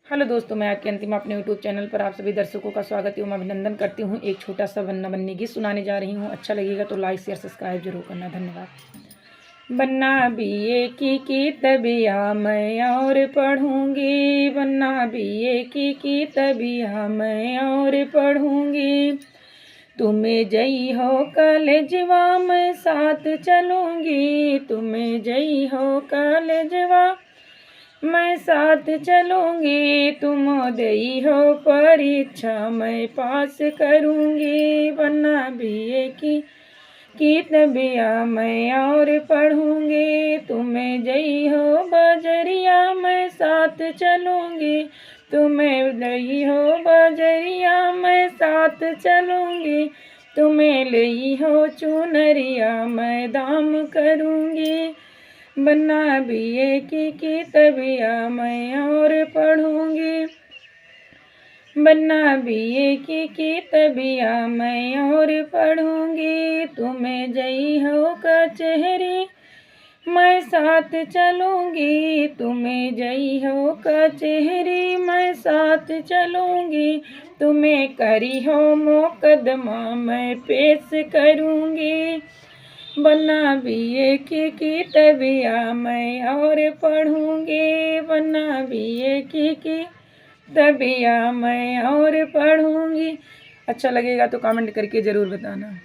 Hello दोस्तों, मैं आपकी अंतिमा अपने यूट्यूब चैनल पर आप सभी दर्शकों का स्वागत एवं अभिनंदन करती हूँ। एक छोटा सा बन्ना बन्नी गीत सुनाने जा रही हूँ। अच्छा लगेगा तो लाइक शेयर सब्सक्राइब जरूर करना। धन्यवाद। बन्ना बीए की किताबिया मैं और पढ़ूंगी, बन्ना बीए की किताबिया मैं और पढ़ूंगी। तुम्हें जई हो कॉलेजवा मैं साथ चलूंगी, तुम्हें जई हो कॉलेजवा मैं साथ चलूंगी। तुम दई हो परीक्षा मैं पास करूंगी, बन्ना बीए की किताबिया मैं और पढ़ूंगी। तुम्हें जई हो बजरिया मैं साथ चलूंगी, तुम्हें दई हो बजरिया मैं साथ चलूंगी। तुम्हें लई हो चुनरिया मैं दाम करूंगी, बन्ना बीए की किताबिया मैं और पढ़ूंगी। बन्ना बीए की किताबिया मैं और पढ़ूंगी। तुम्हें जई हो कचहरी मैं साथ चलूंगी, तुम्हें जई हो कचहरी मैं साथ चलूंगी। तुम्हें करी हो मुकदमा मैं पेश करूंगी, बन्ना बीए की किताबिया मैं और पढ़ूंगी। बन्ना बीए की किताबिया मैं और पढ़ूंगी। अच्छा लगेगा तो कमेंट करके ज़रूर बताना।